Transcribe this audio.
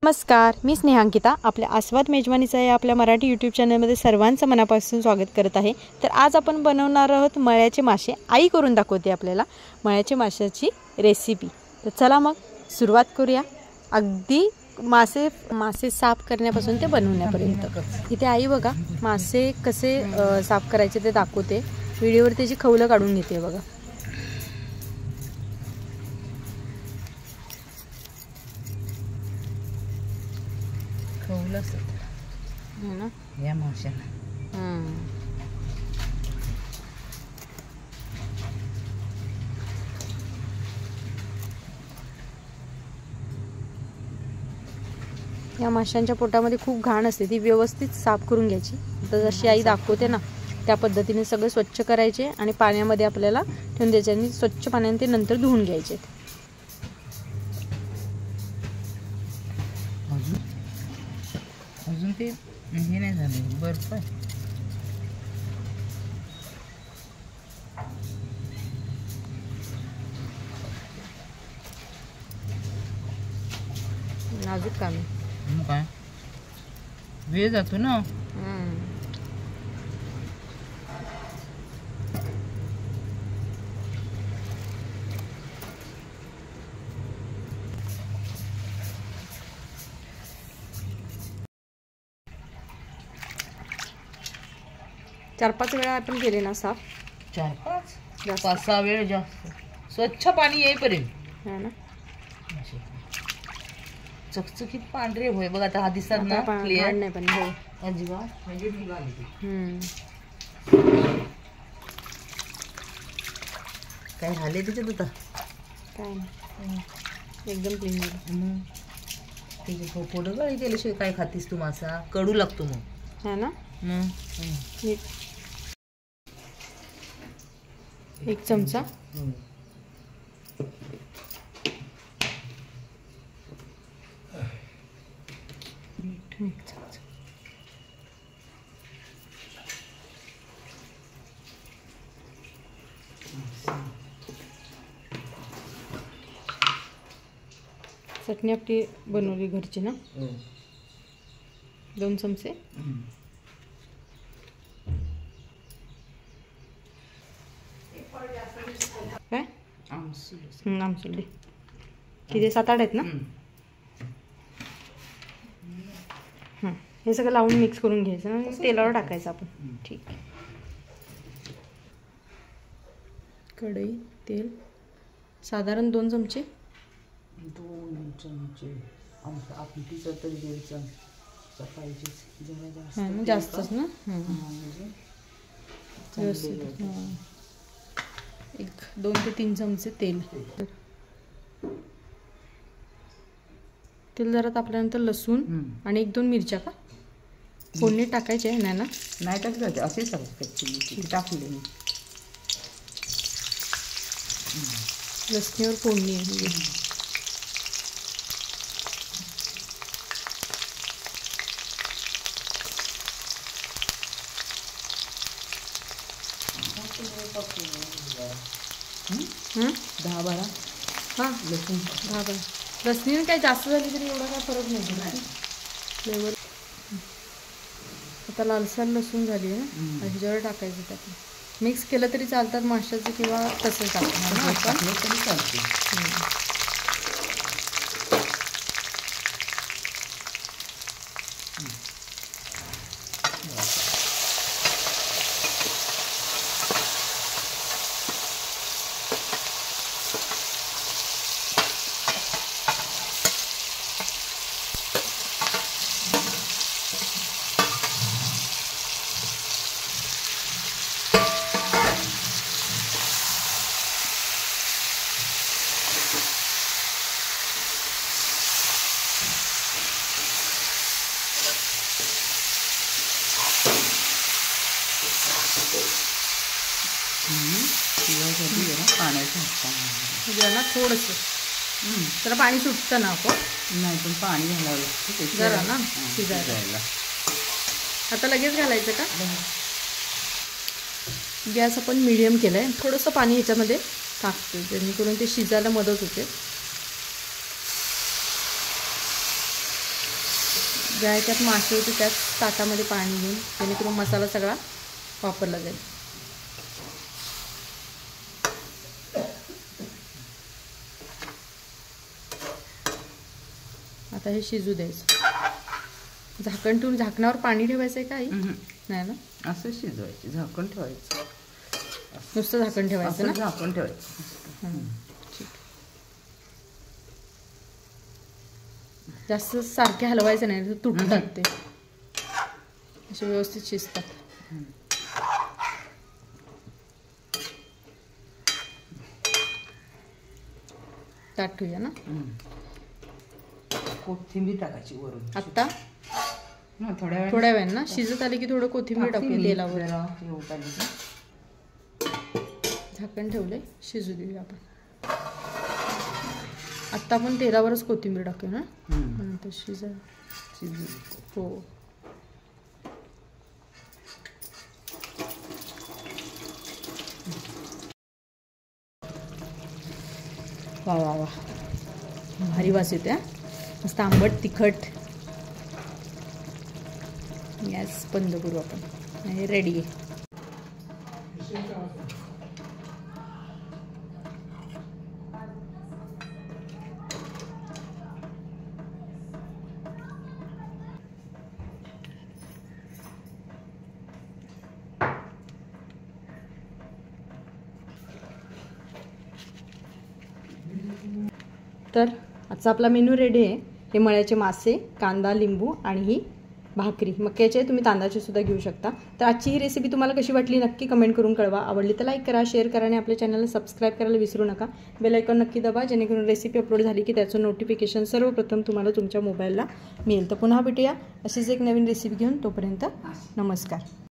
नमस्कार, मी स्नेहांकिता आपल्या आस्वाद मेजवानीचा या आपल्या मराठी यूट्यूब चॅनलमध्ये सर्वांचं मनापासून स्वागत करत आहे। तर आज आपण बनवणार आहोत मळ्याचे मासे। आई करून दाखवते आपल्याला मळ्याचे माशाची रेसिपी। तर चला मग सुरुवात करूया। अगदी मासे साफ करण्यापासून ते बनवण्यापर्यंत इथे आई बघा मासे कसे साफ करायचे ते दाखवते। व्हिडिओवर त्याची खवलं काढून घेते बघा। ना या माशाला या माशांच्या पोटामध्ये खूप घाण असते, ती व्यवस्थित साफ करून घ्यायची। तर जशी आई दाखवते ना त्या पद्धतीने सगळे स्वच्छ करायचे आणि पाण्यामध्ये आपल्याला ठेवून द्यायचे आणि स्वच्छ पाण्याने ते नंतर धुवून घ्यायचे। अजून ते हे नाही झालं, बर्फ आहे। नाजूक काम आहे। मग काय वेळ जातो ना। चार पाच वेळा आपण केले ना साफ। 4-5 वेळ जास्त स्वच्छ पाणी येईपर्यंत है ना। चकचकीत पांढरे होय बघ आता हा दिसत ना क्लिअर नाही पण हो अजिबात म्हणजे निघाली काय झाले त्याच्यात आता काय नाही एकदम क्लीन आहे। त्याचे फोटो काढी केल्याशिवाय काय खातीस तू मासा कडू लागतो मग है ना। एक चमचा चटणी आपली बनवली घरची ना। 2 चमचे काय आमसुली किती 7-8 आहेत ना। हे सगळं लावून मिक्स करून घ्यायचं आणि तेलावर टाकायचं आपण। ठीक आहे। कढई तेल साधारण 2 चमचे आमटीचं तर द्यायचं पाहिजे जास्तच ना। एक 2 ते 3 चमचे तेल जरा तापल्यानंतर लसूण आणि 1-2 मिरच्या का फोडणी टाकायचे नाही ना। नाही टाकलं असेच टाकले लसणीवर फोडणी आहे। हं 10-12 हां लसूण 10-12 लसणीने काही जास्त झाली तरी एवढा काय फरक नाही फ्लेवर। आता लालसर लसूण झाली आहे ह्याच्यावर टाकायचं त्यात मिक्स केलं तरी चालतात माशाचं किंवा तसं टाकलं तरी चालते। पाण्याचं थोडंसं जरा पाणी सुटतं ना आपण नाही पण पाणी घालावं लागतं जरा ना शिजायला। आता लगेच घालायचं का। गॅस आपण मीडियम केला आहे। थोडंसं पाणी ह्याच्यामध्ये टाकते जेणेकरून ते शिजायला मदत होते। ज्या ह्याच्यात मासे होते त्याच ताटामध्ये पाणी घेऊन, जेणेकरून मसाला सगळा वापरला जाईल. आता हे शिजू द्यायचं. झाकण ठेवून झाकणावर पाणी ठेवायचं आहे का आई? नाही ना, असं शिजवायचं, झाकण ठेवायचं. नुसतं झाकण ठेवायचं ना? झाकण ठेवायचं. ठीक. जास्त सारखे हलवायचं नाही, तर तुटतात ते. असे व्यवस्थित शिजतात. ताट ठेवूया ना. कोथिंबीर टाकायची वरून आत्ता थोड्या वेळाने ना शिजत आले की थोडं कोथिंबीर टाकूया तेलावर. झाकण ठेवले, शिजू देऊया आपण. आत्ता आपण तेलावरच कोथिंबीर टाकूया ना, नंतर शिजू. हो, वा वा वा, भारी वास येते. मस्त आंबट तिखट. गॅस बंद करू आपण. हे रेडी आहे. तर आजचा आपला मेनू रेडी आहे. हे मळ्याचे मासे, कांदा, लिंबू आणि ही भाकरी. मक्याचे तुम्ही तांदळाचे सुद्धा घेऊ शकता. तर आजची ही रेसिपी तुम्हाला कशी वाटली नक्की कमेंट करून कळवा. आवडली तर लाईक करा, शेअर करा आणि आपल्या चॅनलला सबस्क्राईब करायला विसरू नका. बेल आयकॉन नक्की दाबा, जेणेकरून रेसिपी अपलोड झाली की त्याचं नोटिफिकेशन सर्वप्रथम तुम्हाला तुमच्या मोबाईलला मिळेल. तर पुन्हा भेटूया अशीच एक नवीन रेसिपी घेऊन. तोपर्यंत नमस्कार.